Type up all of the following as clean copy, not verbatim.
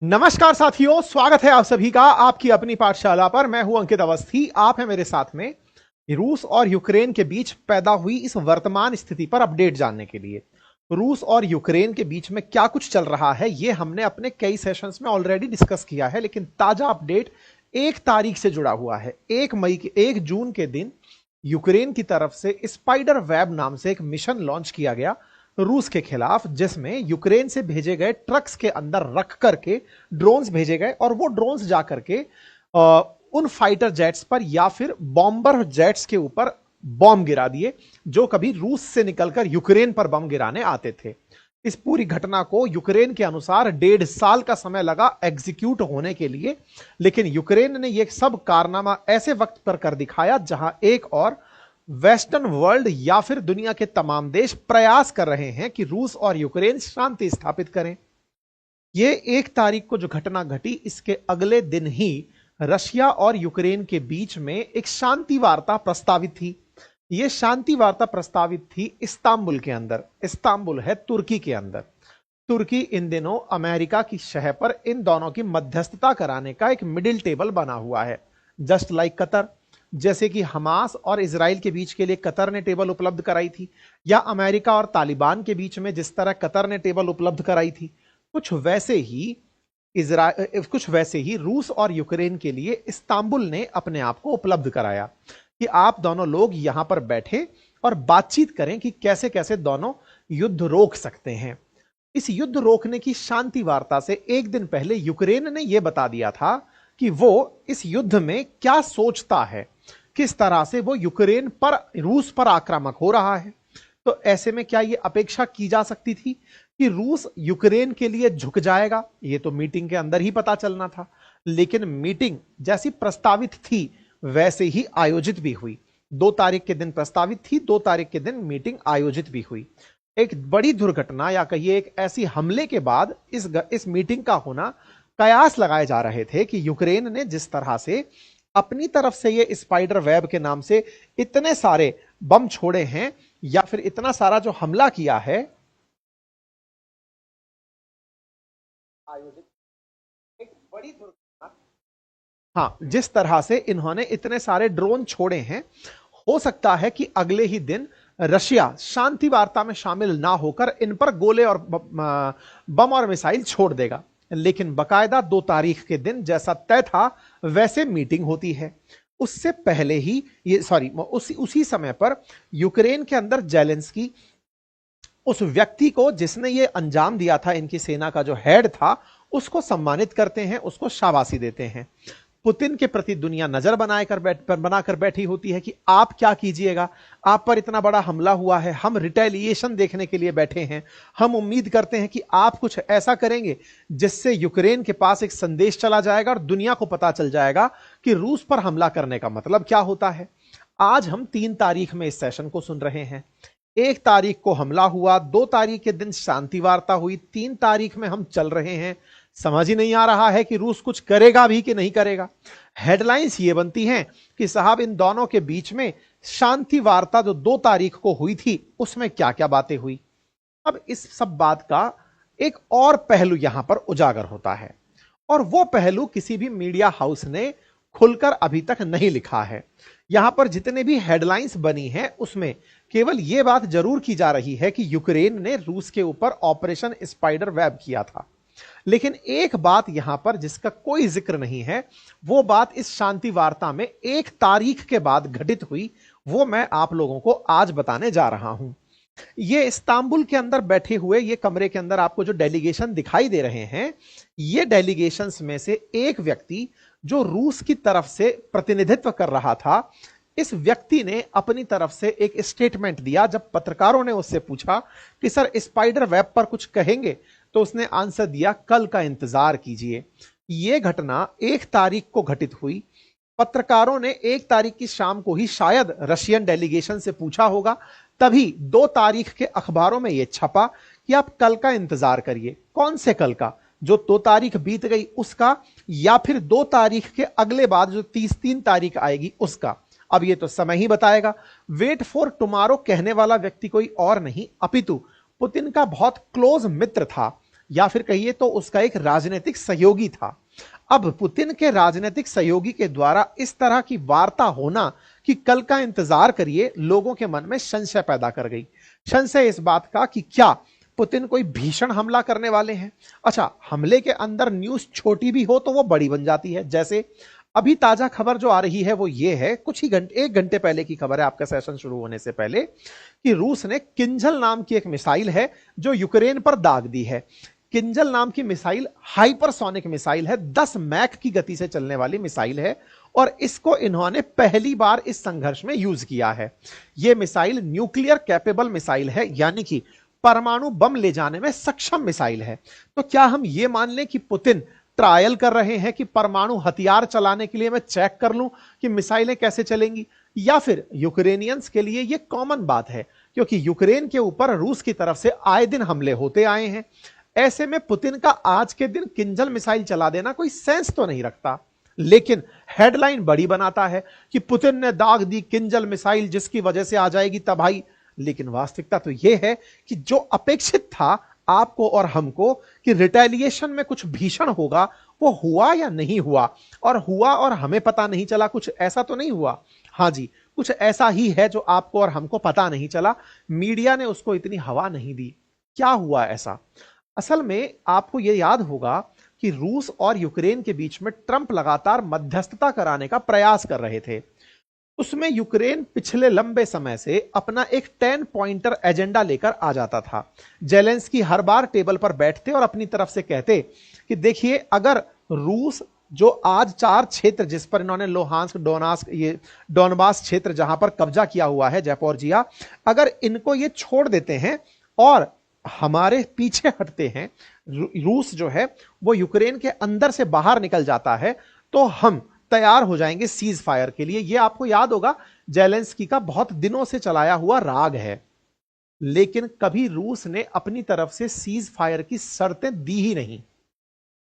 नमस्कार साथियों, स्वागत है आप सभी का आपकी अपनी पाठशाला पर। मैं हूं अंकित अवस्थी। आप हैं मेरे साथ में रूस और यूक्रेन के बीच पैदा हुई इस वर्तमान स्थिति पर अपडेट जानने के लिए। रूस और यूक्रेन के बीच में क्या कुछ चल रहा है ये हमने अपने कई सेशंस में ऑलरेडी डिस्कस किया है, लेकिन ताजा अपडेट 1 तारीख से जुड़ा हुआ है। 1 जून के दिन यूक्रेन की तरफ से स्पाइडर वेब नाम से एक मिशन लॉन्च किया गया रूस के खिलाफ, जिसमें यूक्रेन से भेजे गए ट्रक्स के अंदर रख करके ड्रोन्स भेजे गए और वो ड्रोन्स जाकर के उन फाइटर जेट्स पर या फिर बॉम्बर जेट्स के ऊपर बॉम्ब गिरा दिए जो कभी रूस से निकलकर यूक्रेन पर बम गिराने आते थे। इस पूरी घटना को यूक्रेन के अनुसार 1.5 साल का समय लगा एग्जीक्यूट होने के लिए, लेकिन यूक्रेन ने यह सब कारनामा ऐसे वक्त पर कर दिखाया जहां एक और वेस्टर्न वर्ल्ड या फिर दुनिया के तमाम देश प्रयास कर रहे हैं कि रूस और यूक्रेन शांति स्थापित करें। यह 1 तारीख को जो घटना घटी, इसके अगले दिन ही रशिया और यूक्रेन के बीच में एक शांति वार्ता प्रस्तावित थी। यह शांति वार्ता प्रस्तावित थी इस्तांबुल के अंदर। इस्तांबुल है तुर्की के अंदर। तुर्की इन दिनों अमेरिका की शह पर इन दोनों की मध्यस्थता कराने का एक मिडिल टेबल बना हुआ है, जस्ट लाइक कतर। जैसे कि हमास और इजराइल के बीच के लिए कतर ने टेबल उपलब्ध कराई थी, या अमेरिका और तालिबान के बीच में जिस तरह कतर ने टेबल उपलब्ध कराई थी, कुछ वैसे ही रूस और यूक्रेन के लिए इस्तांबुल ने अपने आप को उपलब्ध कराया कि आप दोनों लोग यहां पर बैठे और बातचीत करें कि कैसे कैसे दोनों युद्ध रोक सकते हैं। इस युद्ध रोकने की शांति वार्ता से एक दिन पहले यूक्रेन ने यह बता दिया था कि वो इस युद्ध में क्या सोचता है, किस तरह से वो यूक्रेन पर रूस पर आक्रामक हो रहा है। तो ऐसे में क्या यह अपेक्षा की जा सकती थी कि रूस यूक्रेन के लिए झुक जाएगा? यह तो मीटिंग के अंदर ही पता चलना था, लेकिन मीटिंग जैसी प्रस्तावित थी वैसे ही आयोजित भी हुई। 2 तारीख के दिन प्रस्तावित थी, 2 तारीख के दिन मीटिंग आयोजित भी हुई। एक बड़ी दुर्घटना या कहिए एक ऐसी हमले के बाद इस मीटिंग का होना, कयास लगाए जा रहे थे कि यूक्रेन ने जिस तरह से अपनी तरफ से ये स्पाइडर वेब के नाम से इतने सारे बम छोड़े हैं या फिर इतना सारा जो हमला किया है, आयोजित एक बड़ी दुर्घटना। हाँ, जिस तरह से इन्होंने इतने सारे ड्रोन छोड़े हैं, हो सकता है कि अगले ही दिन रशिया शांति वार्ता में शामिल ना होकर इन पर गोले और बम और मिसाइल छोड़ देगा। लेकिन बकायदा 2 तारीख के दिन जैसा तय था वैसे मीटिंग होती है। उससे पहले ही उसी समय पर यूक्रेन के अंदर जेलेंस्की उस व्यक्ति को जिसने ये अंजाम दिया था, इनकी सेना का जो हेड था, उसको सम्मानित करते हैं, उसको शाबाशी देते हैं। पुतिन के प्रति दुनिया नजर बनाकर बैठी होती है कि आप क्या कीजिएगा, आप पर इतना बड़ा हमला हुआ है, हम रिटेलिएशन देखने के लिए बैठे हैं। हम उम्मीद करते हैं कि आप कुछ ऐसा करेंगे जिससे यूक्रेन के पास एक संदेश चला जाएगा और दुनिया को पता चल जाएगा कि रूस पर हमला करने का मतलब क्या होता है। आज हम 3 तारीख में इस सेशन को सुन रहे हैं। 1 तारीख को हमला हुआ, 2 तारीख के दिन शांति वार्ता हुई, 3 तारीख में हम चल रहे हैं। समझ ही नहीं आ रहा है कि रूस कुछ करेगा भी कि नहीं करेगा। हेडलाइंस ये बनती हैं कि साहब इन दोनों के बीच में शांति वार्ता जो 2 तारीख को हुई थी उसमें क्या क्या बातें हुई। अब इस सब बात का एक और पहलू यहां पर उजागर होता है, और वो पहलू किसी भी मीडिया हाउस ने खुलकर अभी तक नहीं लिखा है। यहां पर जितने भी हेडलाइंस बनी हैं उसमें केवल यह बात जरूर की जा रही है कि यूक्रेन ने रूस के ऊपर ऑपरेशन स्पाइडर वेब किया था। लेकिन एक बात यहां पर जिसका कोई जिक्र नहीं है, वो बात इस शांति वार्ता में 1 तारीख के बाद घटित हुई, वो मैं आप लोगों को आज बताने जा रहा हूं। ये इस्तांबुल के अंदर बैठे हुए ये कमरे के अंदर आपको जो डेलीगेशन दिखाई दे रहे हैं, ये डेलीगेशंस में से एक व्यक्ति जो रूस की तरफ से प्रतिनिधित्व कर रहा था, इस व्यक्ति ने अपनी तरफ से एक स्टेटमेंट दिया। जब पत्रकारों ने उससे पूछा कि सर स्पाइडर वेब पर कुछ कहेंगे, तो उसने आंसर दिया, कल का इंतजार कीजिए। यह घटना 1 तारीख को घटित हुई। पत्रकारों ने 1 तारीख की शाम को ही शायद रशियन डेलीगेशन से पूछा होगा, तभी 2 तारीख के अखबारों में यह छपा कि आप कल का इंतजार करिए। कौन से कल का? जो 2 तारीख बीत गई उसका, या फिर 2 तारीख के अगले बाद जो 3 तारीख आएगी उसका? अब ये तो समय ही बताएगा। वेट फॉर टुमारो कहने वाला व्यक्ति कोई और नहीं अपितु पुतिन का बहुत क्लोज मित्र था, या फिर कहिए तो उसका एक राजनीतिक सहयोगी था। अब पुतिन के राजनीतिक सहयोगी के द्वारा इस तरह की वार्ता होना कि कल का इंतजार करिए, लोगों के मन में संशय पैदा कर गई। संशय इस बात का कि क्या पुतिन कोई भीषण हमला करने वाले हैं। अच्छा, हमले के अंदर न्यूज छोटी भी हो तो वो बड़ी बन जाती है। जैसे अभी ताजा खबर जो आ रही है वो ये है, कुछ ही घंटे, 1 घंटे पहले की खबर है आपका सेशन शुरू होने से पहले, कि रूस ने किंजल नाम की एक मिसाइल है जो यूक्रेन पर दाग दी है। किंजल नाम की मिसाइल हाइपरसोनिक मिसाइल है, 10 मैक की गति से चलने वाली मिसाइल है, और इसको इन्होंने पहली बार इस संघर्ष में यूज किया है। यह मिसाइल न्यूक्लियर कैपेबल मिसाइल है, यानी कि परमाणु बम ले जाने में सक्षम मिसाइल है। तो क्या हम यह मान लें कि पुतिन ट्रायल कर रहे हैं कि परमाणु हथियार चलाने के लिए मैं चेक कर लूं कि मिसाइलें कैसे चलेंगी, या फिर यूक्रेनियंस के लिए यह कॉमन बात है क्योंकि यूक्रेन के ऊपर रूस की तरफ से आए दिन हमले होते आए हैं। ऐसे में पुतिन का आज के दिन किंजल मिसाइल चला देना कोई सेंस तो नहीं रखता, लेकिन हेडलाइन बड़ी बनाता है कि पुतिन ने दाग दी किंजल मिसाइल जिसकी वजह से आ जाएगी तबाही। लेकिन वास्तविकता तो यह है कि जो अपेक्षित था आपको और हमको कि रिटेलिएशन में कुछ भीषण होगा, वो हुआ या नहीं हुआ, और हुआ और हमें पता नहीं चला, कुछ ऐसा तो नहीं हुआ। हां जी, कुछ ऐसा ही है जो आपको और हमको पता नहीं चला, मीडिया ने उसको इतनी हवा नहीं दी। क्या हुआ ऐसा? असल में आपको यह याद होगा कि रूस और यूक्रेन के बीच में ट्रंप लगातार मध्यस्थता कराने का प्रयास कर रहे थे। उसमें यूक्रेन पिछले लंबे समय से अपना एक 10 पॉइंटर एजेंडा लेकर आ जाता था। जेलेंस्की हर बार टेबल पर बैठते और अपनी तरफ से कहते कि देखिए, अगर रूस जो आज 4 क्षेत्र जिस पर इन्होंने लोहांस्क, डोनास्क, ये डोनबास क्षेत्र जहां पर कब्जा किया हुआ है, जैपोर्जिया, अगर इनको ये छोड़ देते हैं और हमारे पीछे हटते हैं, रूस जो है वो यूक्रेन के अंदर से बाहर निकल जाता है, तो हम तैयार हो जाएंगे सीज फायर के लिए। यह आपको याद होगा जेलेंस्की का बहुत दिनों से चलाया हुआ राग है। लेकिन कभी रूस ने अपनी तरफ से सीज फायर की शर्तें दी ही नहीं।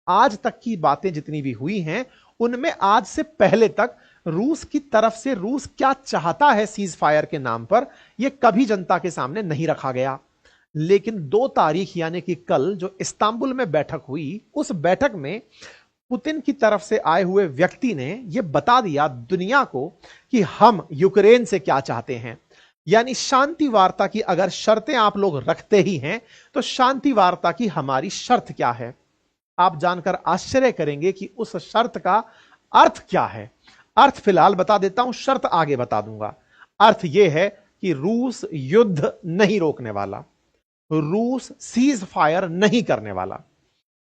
आज तक की बातें जितनी भी हुई हैं उनमें आज से पहले तक रूस की तरफ से रूस क्या चाहता है सीज फायर के नाम पर, यह कभी जनता के सामने नहीं रखा गया। लेकिन 2 तारीख यानी कि कल जो इस्तांबुल में बैठक हुई, उस बैठक में पुतिन की तरफ से आए हुए व्यक्ति ने यह बता दिया दुनिया को कि हम यूक्रेन से क्या चाहते हैं। यानी शांति वार्ता की अगर शर्तें आप लोग रखते ही हैं तो शांति वार्ता की हमारी शर्त क्या है। आप जानकर आश्चर्य करेंगे कि उस शर्त का अर्थ क्या है। अर्थ फिलहाल बता देता हूं, शर्त आगे बता दूंगा। अर्थ यह है कि रूस युद्ध नहीं रोकने वाला, रूस सीज फायर नहीं करने वाला,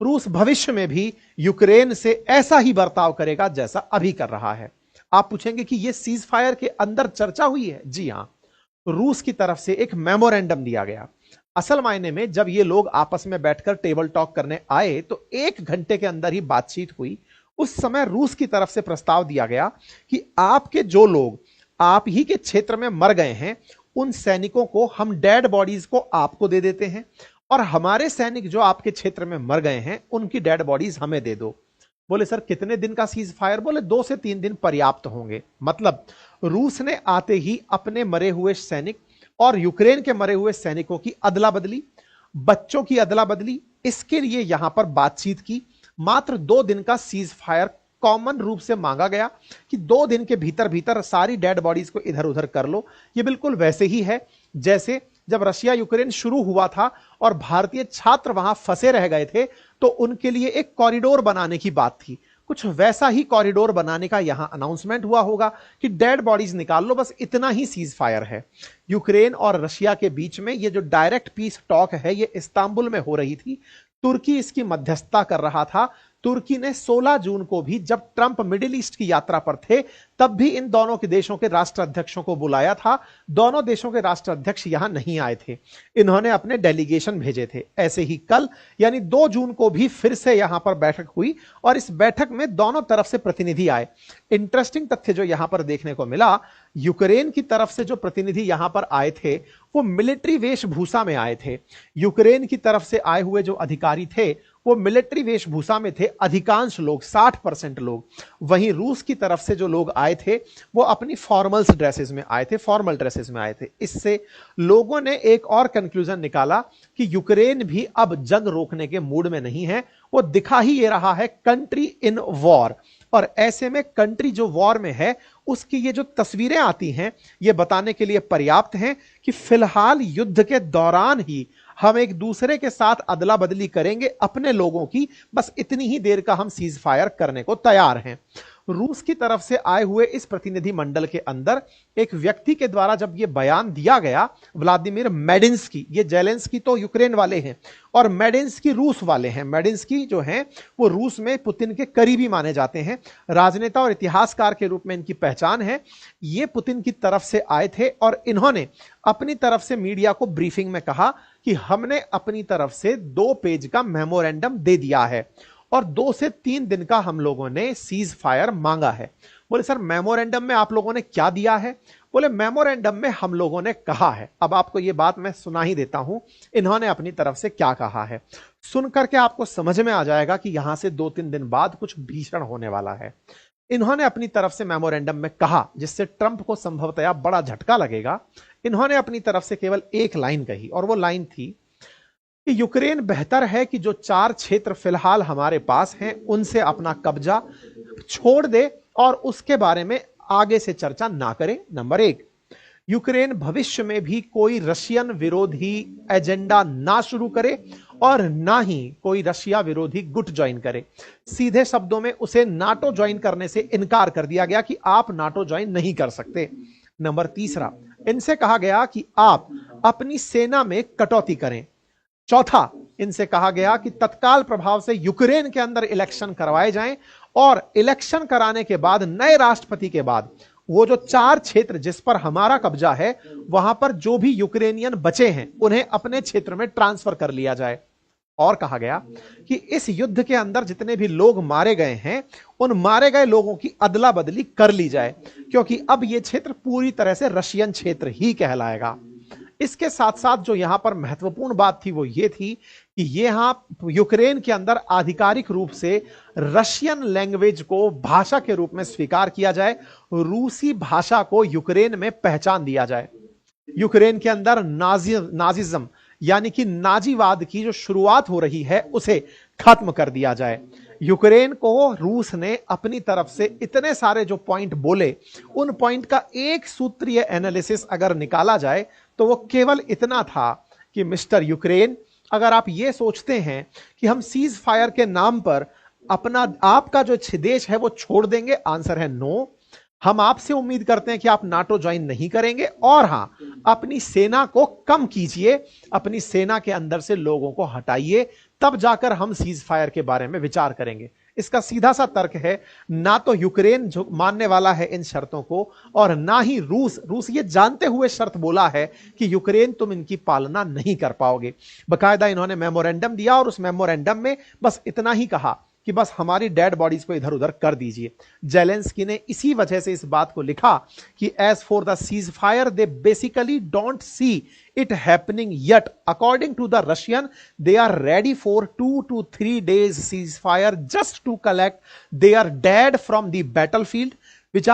रूस भविष्य में भी यूक्रेन से ऐसा ही बर्ताव करेगा जैसा अभी कर रहा है। आप पूछेंगे कि यह सीज फायर के अंदर चर्चा हुई है? जी हां, रूस की तरफ से एक मेमोरेंडम दिया गया। असल मायने में जब ये लोग आपस में बैठकर टेबल टॉक करने आए तो 1 घंटे के अंदर ही बातचीत हुई। उस समय रूस की तरफ से प्रस्ताव दिया गया कि आपके जो लोग आप ही के क्षेत्र में मर गए हैं उन सैनिकों को हम डेड बॉडीज को आपको दे देते हैं, और हमारे सैनिक जो आपके क्षेत्र में मर गए हैं उनकी डेड बॉडीज हमें दे दो। बोले सर कितने दिन का सीज फायर? बोले 2 से 3 दिन पर्याप्त होंगे। मतलब रूस ने आते ही अपने मरे हुए सैनिक और यूक्रेन के मरे हुए सैनिकों की अदला बदली, बच्चों की अदला बदली, इसके लिए यहां पर बातचीत की। मात्र 2 दिन का सीज फायर कॉमन रूप से मांगा गया कि 2 दिन के भीतर भीतर सारी डेड बॉडीज को इधर उधर कर लो। यह बिल्कुल वैसे ही है जैसे जब रशिया यूक्रेन शुरू हुआ था और भारतीय छात्र वहां फंसे रह गए थे तो उनके लिए एक कॉरिडोर बनाने की बात थी। कुछ वैसा ही कॉरिडोर बनाने का यहां अनाउंसमेंट हुआ होगा कि डेड बॉडीज निकाल लो, बस इतना ही सीज फायर है। यूक्रेन और रशिया के बीच में ये जो डायरेक्ट पीस टॉक है ये इस्तांबुल में हो रही थी। तुर्की इसकी मध्यस्थता कर रहा था। तुर्की ने 16 जून को भी जब ट्रंप मिडिल ईस्ट की यात्रा पर थे तब भी इन दोनों के देशों के राष्ट्राध्यक्षों को बुलाया था। दोनों देशों के राष्ट्राध्यक्ष यहां नहीं आए थे, इन्होंने अपने डेलीगेशन भेजे थे। ऐसे ही कल यानी 2 जून को भी फिर से यहां पर बैठक हुई और इस बैठक में दोनों तरफ से प्रतिनिधि आए। इंटरेस्टिंग तथ्य जो यहां पर देखने को मिला, यूक्रेन की तरफ से जो प्रतिनिधि यहां पर आए थे वो मिलिट्री वेशभूषा में आए थे। यूक्रेन की तरफ से आए हुए जो अधिकारी थे वो मिलिट्री वेशभूषा में थे, अधिकांश लोग 60% लोग। वहीं रूस की तरफ से जो लोग आए थे वो अपनी फॉर्मल्स ड्रेसेस में आए थे, फॉर्मल ड्रेसेस में आए थे। इससे लोगों ने एक और कंक्लूजन निकाला कि यूक्रेन भी अब जंग रोकने के मूड में नहीं है, वो दिखा ही ये रहा है कंट्री इन वॉर। और ऐसे में कंट्री जो वॉर में है उसकी ये जो तस्वीरें आती हैं ये बताने के लिए पर्याप्त हैं कि फिलहाल युद्ध के दौरान ही हम एक दूसरे के साथ अदला बदली करेंगे अपने लोगों की, बस इतनी ही देर का हम सीज फायर करने को तैयार हैं। रूस की तरफ से आए हुए इस प्रतिनिधि मंडल के अंदर एक व्यक्ति के द्वारा जब यह बयान दिया गया, व्लादिमीर मेडिंस्की, ये जेलेंस्की तो यूक्रेन वाले हैं और मेडिंस्की रूस वाले हैं। मेडिंस्की जो हैं वो रूस में पुतिन के करीबी माने जाते हैं, राजनेता और इतिहासकार के रूप में इनकी पहचान है। ये पुतिन की तरफ से आए थे और इन्होंने अपनी तरफ से मीडिया को ब्रीफिंग में कहा कि हमने अपनी तरफ से 2 पेज का मेमोरेंडम दे दिया है और 2 से 3 दिन का हम लोगों ने सीज फायर मांगा है। बोले सर मेमोरेंडम में आप लोगों ने क्या दिया है? बोले मेमोरेंडम में हम लोगों ने कहा है, अब आपको यह बात मैं सुना ही देता हूं इन्होंने अपनी तरफ से क्या कहा है। सुन करके आपको समझ में आ जाएगा कि यहां से 2-3 दिन बाद कुछ भीषण होने वाला है। इन्होंने अपनी तरफ से मेमोरेंडम में कहा, जिससे ट्रंप को संभवतया बड़ा झटका लगेगा। इन्होंने अपनी तरफ से केवल एक लाइन कही और वो लाइन थी कि यूक्रेन बेहतर है कि जो 4 क्षेत्र फिलहाल हमारे पास हैं उनसे अपना कब्जा छोड़ दे और उसके बारे में आगे से चर्चा ना करे। नंबर 1, यूक्रेन भविष्य में भी कोई रशियन विरोधी एजेंडा ना शुरू करे और ना ही कोई रशिया विरोधी गुट ज्वाइन करे। सीधे शब्दों में उसे नाटो ज्वाइन करने से इनकार कर दिया गया कि आप नाटो ज्वाइन नहीं कर सकते। नंबर 3, इनसे कहा गया कि आप अपनी सेना में कटौती करें। चौथा, इनसे कहा गया कि तत्काल प्रभाव से यूक्रेन के अंदर इलेक्शन करवाए जाएं और इलेक्शन कराने के बाद नए राष्ट्रपति के बाद वो जो 4 क्षेत्र जिस पर हमारा कब्जा है वहां पर जो भी यूक्रेनियन बचे हैं उन्हें अपने क्षेत्र में ट्रांसफर कर लिया जाए। और कहा गया कि इस युद्ध के अंदर जितने भी लोग मारे गए हैं उन मारे गए लोगों की अदला बदली कर ली जाए, क्योंकि अब यह क्षेत्र पूरी तरह से रशियन क्षेत्र ही कहलाएगा। इसके साथ साथ जो यहां पर महत्वपूर्ण बात थी वो ये थी कि यहां यूक्रेन के अंदर आधिकारिक रूप से रशियन लैंग्वेज को भाषा के रूप में स्वीकार किया जाए, रूसी भाषा को यूक्रेन में पहचान दिया जाए। यूक्रेन के अंदर नाजिज्म यानी कि नाजीवाद की जो शुरुआत हो रही है उसे खत्म कर दिया जाए। यूक्रेन को रूस ने अपनी तरफ से इतने सारे जो पॉइंट बोले उन पॉइंट का एक सूत्रीय एनालिसिस अगर निकाला जाए तो वो केवल इतना था कि मिस्टर यूक्रेन, अगर आप ये सोचते हैं कि हम सीज फायर के नाम पर अपना आपका जो देश है वो छोड़ देंगे, आंसर है नो। हम आपसे उम्मीद करते हैं कि आप नाटो ज्वाइन नहीं करेंगे और हां, अपनी सेना को कम कीजिए, अपनी सेना के अंदर से लोगों को हटाइए, तब जाकर हम सीज फायर के बारे में विचार करेंगे। इसका सीधा सा तर्क है, ना तो यूक्रेन जो मानने वाला है इन शर्तों को और ना ही रूस ये जानते हुए शर्त बोला है कि यूक्रेन तुम इनकी पालना नहीं कर पाओगे। बकायदा इन्होंने मेमोरेंडम दिया और उस मेमोरेंडम में बस इतना ही कहा कि बस हमारी डेड बॉडीज को इधर उधर कर दीजिए। जेलेंस्की ने इसी वजह से इस बात को लिखा कि as for the cease fire they basically don't see it happening yet, according to the Russian they are ready for 2 to 3 days cease fire just to collect their dead from the battlefield, which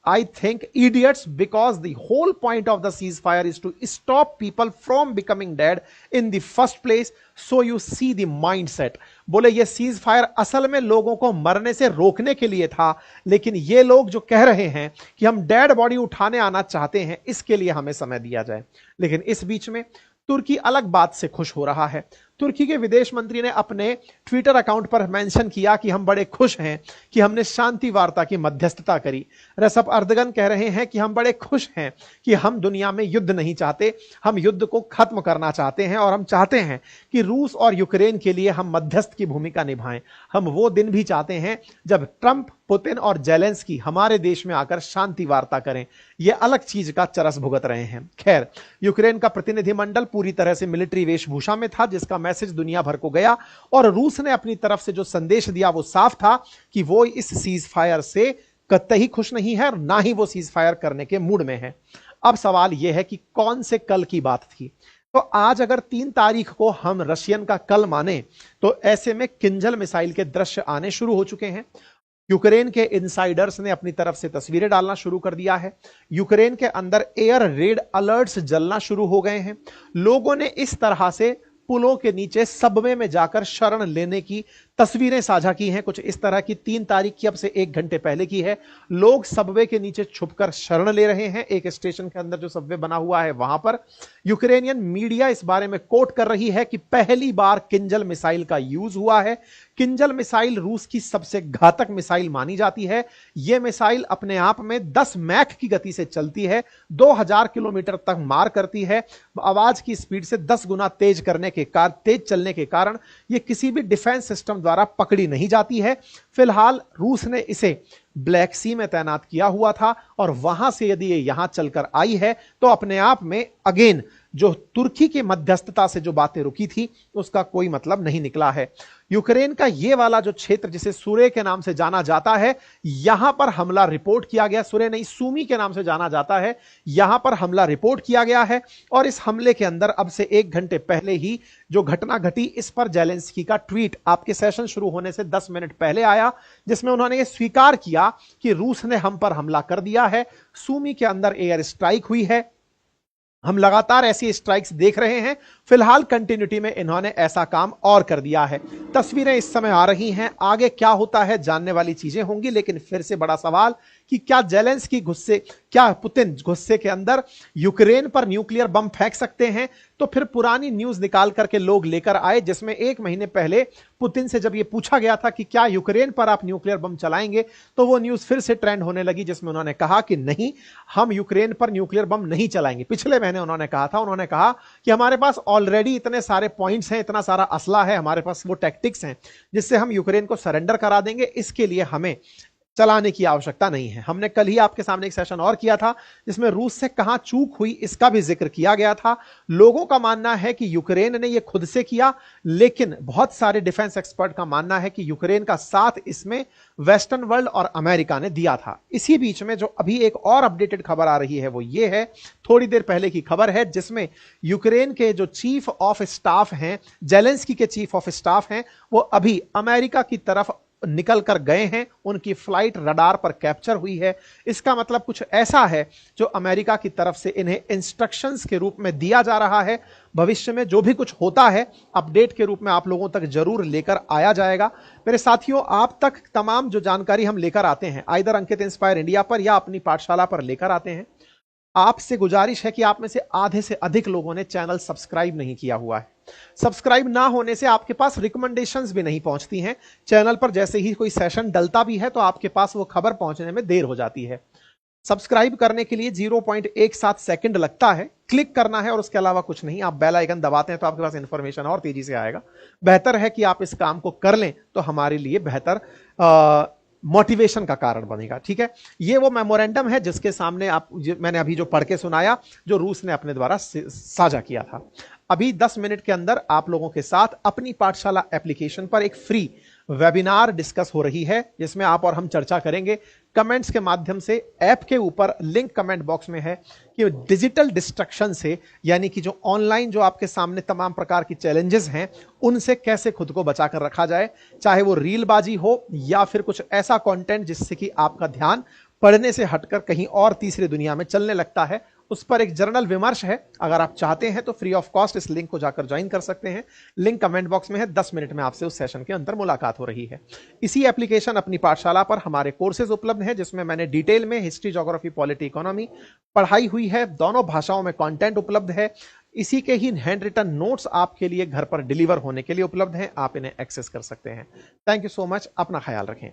I think idiots, because the whole point of the ceasefire is to stop people from becoming dead in the first place. So you see the mindset. बोले ये cease fire असल में लोगों को मरने से रोकने के लिए था, लेकिन ये लोग जो कह रहे हैं कि हम डेड बॉडी उठाने आना चाहते हैं, इसके लिए हमें समय दिया जाए। लेकिन इस बीच में तुर्की अलग बात से खुश हो रहा है। तुर्की के विदेश मंत्री ने अपने ट्विटर अकाउंट पर मेंशन किया कि हम बड़े खुश हैं कि हमने शांति वार्ता की मध्यस्थता करी। रेसेप अर्दगन कह रहे हैं कि हम बड़े खुश हैं कि हम दुनिया में युद्ध नहीं चाहते, हम युद्ध को खत्म करना चाहते हैं और हम चाहते हैं कि रूस और यूक्रेन के लिए हम मध्यस्थ की भूमिका निभाएं। हम वो दिन भी चाहते हैं जब ट्रंप, पुतिन और जेलेंस्की हमारे देश में आकर शांति वार्ता करें। यह अलग चीज का चरस भुगत रहे हैं। खैर, यूक्रेन का प्रतिनिधिमंडल पूरी तरह से मिलिट्री वेशभूषा में था, जिसका मैसेज दुनिया भर को गया और रूस ने अपनी तरफ से जो संदेश दिया वो साफ था कि वो इस सीज फायर से कतई खुश नहीं है और ना ही वो सीज फायर करने के मूड में है। अब सवाल यह है कि कौन से कल की बात थी। तो आज अगर 3 तारीख को हम रशियन का कल माने तो ऐसे में किंजल मिसाइल के दृश्य आने शुरू हो चुके हैं। यूक्रेन के इनसाइडर्स ने अपनी तरफ से तस्वीरें डालना शुरू कर दिया है। यूक्रेन के अंदर एयर रेड अलर्ट्स जलना शुरू हो गए हैं। लोगों ने इस तरह से पुलों के नीचे सबवे में जाकर शरण लेने की तस्वीरें साझा की हैं। कुछ इस तरह की 3 तारीख की, अब से 1 घंटे पहले की है। लोग सबवे के नीचे छुपकर शरण ले रहे हैं। एक स्टेशन के अंदर जो सबवे बना हुआ है वहां पर यूक्रेनियन मीडिया इस बारे में कोट कर रही है कि पहली बार किंजल मिसाइल का यूज हुआ है। किंजल मिसाइल रूस की सबसे घातक मिसाइल मानी जाती है। यह मिसाइल अपने आप में 10 मैक की गति से चलती है, 2000 किलोमीटर तक मार करती है। आवाज की स्पीड से 10 गुना तेज चलने के कारण यह किसी भी डिफेंस सिस्टम द्वारा पकड़ी नहीं जाती है। फिलहाल रूस ने इसे ब्लैक सी में तैनात किया हुआ था और वहां से यदि ये यहां चलकर आई है तो अपने आप में अगेन जो तुर्की की मध्यस्थता से जो बातें रुकी थी उसका कोई मतलब नहीं निकला है। यूक्रेन का ये वाला जो क्षेत्र जिसे सूरे के नाम से जाना जाता है, यहां पर हमला रिपोर्ट किया गया। सूरे नहीं, सूमी के नाम से जाना जाता है। यहां पर हमला रिपोर्ट किया गया है और इस हमले के अंदर अब से 1 घंटे पहले ही जो घटना घटी, इस पर जेलेंस्की का ट्वीट आपके सेशन शुरू होने से 10 मिनट पहले आया, जिसमें उन्होंने यह स्वीकार किया कि रूस ने हम पर हमला कर दिया है। सूमी के अंदर एयर स्ट्राइक हुई है। हम लगातार ऐसी स्ट्राइक्स देख रहे हैं। फिलहाल कंटिन्यूटी में इन्होंने ऐसा काम और कर दिया है। तस्वीरें इस समय आ रही हैं। आगे क्या होता है जानने वाली चीजें होंगी, लेकिन फिर से बड़ा सवाल कि क्या जेलेंस्की पुतिन गुस्से के अंदर यूक्रेन पर न्यूक्लियर बम फेंक सकते हैं? तो फिर पुरानी न्यूज निकाल करके लोग लेकर आए, जिसमें 1 महीने पहले पुतिन से जब यह पूछा गया था कि क्या यूक्रेन पर आप न्यूक्लियर बम चलाएंगे, तो वो न्यूज फिर से ट्रेंड होने लगी, जिसमें उन्होंने कहा कि नहीं, हम यूक्रेन पर न्यूक्लियर बम नहीं चलाएंगे। पिछले महीने उन्होंने कहा कि हमारे पास ऑलरेडी इतने सारे पॉइंट्स हैं, इतना सारा असला है, हमारे पास वो टैक्टिक्स हैं जिससे हम यूक्रेन को सरेंडर करा देंगे, इसके लिए हमें चलाने की आवश्यकता नहीं है। हमने कल ही आपके सामने एक सेशन और किया था जिसमें रूस से कहां चूक हुई इसका भी जिक्र किया गया था। लोगों का मानना है कि यूक्रेन ने यह खुद से किया, लेकिन बहुत सारे डिफेंस एक्सपर्ट का मानना है कि यूक्रेन का साथ इसमें वेस्टर्न वर्ल्ड और अमेरिका ने दिया था। इसी बीच में जो अभी एक और अपडेटेड खबर आ रही है वो ये है, थोड़ी देर पहले की खबर है, जिसमें यूक्रेन के जो चीफ ऑफ स्टाफ हैं, जेलेंस्की के चीफ ऑफ स्टाफ हैं, वो अभी अमेरिका की तरफ निकल कर गए हैं। उनकी फ्लाइट रडार पर कैप्चर हुई है। इसका मतलब कुछ ऐसा है जो अमेरिका की तरफ से इन्हें इंस्ट्रक्शंस के रूप में दिया जा रहा है। भविष्य में जो भी कुछ होता है अपडेट के रूप में आप लोगों तक जरूर लेकर आया जाएगा। मेरे साथियों, आप तक तमाम जो जानकारी हम लेकर आते हैं, आइदर अंकित इंस्पायर इंडिया पर या अपनी पाठशाला पर लेकर आते हैं। आपसे गुजारिश है कि आप में से आधे से अधिक लोगों ने चैनल सब्सक्राइब नहीं किया हुआ है। सब्सक्राइब ना होने से आपके पास रिकमेंडेशंस भी नहीं पहुंचती हैं। चैनल पर जैसे ही कोई सेशन डलता भी है तो आपके पास वो खबर पहुंचने में देर हो जाती है। सब्सक्राइब करने के लिए 0.17 सेकंड लगता है, क्लिक करना है और उसके अलावा कुछ नहीं। आप बेल आइकन दबाते हैं तो आपके पास इंफॉर्मेशन और तेजी से आएगा। बेहतर है कि आप इस काम को कर लें तो हमारे लिए बेहतर मोटिवेशन का कारण बनेगा। ठीक है, ये वो मेमोरेंडम है जिसके सामने मैंने अभी जो पढ़ के सुनाया, जो रूस ने अपने द्वारा साझा किया था। अभी 10 मिनट के अंदर आप लोगों के साथ अपनी पाठशाला एप्लीकेशन पर एक फ्री वेबिनार डिस्कस हो रही है, जिसमें आप और हम चर्चा करेंगे कमेंट्स के माध्यम से। ऐप के ऊपर लिंक कमेंट बॉक्स में है कि डिजिटल डिस्ट्रक्शन से, यानी कि जो ऑनलाइन जो आपके सामने तमाम प्रकार की चैलेंजेस हैं, उनसे कैसे खुद को बचाकर रखा जाए, चाहे वो रीलबाजी हो या फिर कुछ ऐसा कंटेंट जिससे कि आपका ध्यान पढ़ने से हटकर कहीं और तीसरी दुनिया में चलने लगता है। उस पर एक जर्नल विमर्श है। अगर आप चाहते हैं तो फ्री ऑफ कॉस्ट इस लिंक को जाकर ज्वाइन कर सकते हैं। लिंक कमेंट बॉक्स में है। 10 मिनट में आपसे उस सेशन के अंदर मुलाकात हो रही है। इसी एप्लीकेशन अपनी पाठशाला पर हमारे कोर्सेज उपलब्ध हैं, जिसमें मैंने डिटेल में हिस्ट्री, ज्योग्राफी, पॉलिटी, इकोनॉमी पढ़ाई हुई है। दोनों भाषाओं में कंटेंट उपलब्ध है। इसी के ही हैंड रिटन नोट्स आपके लिए घर पर डिलीवर होने के लिए उपलब्ध हैं। आप इन्हें एक्सेस कर सकते हैं। Thank you so much. अपना ख्याल रखें।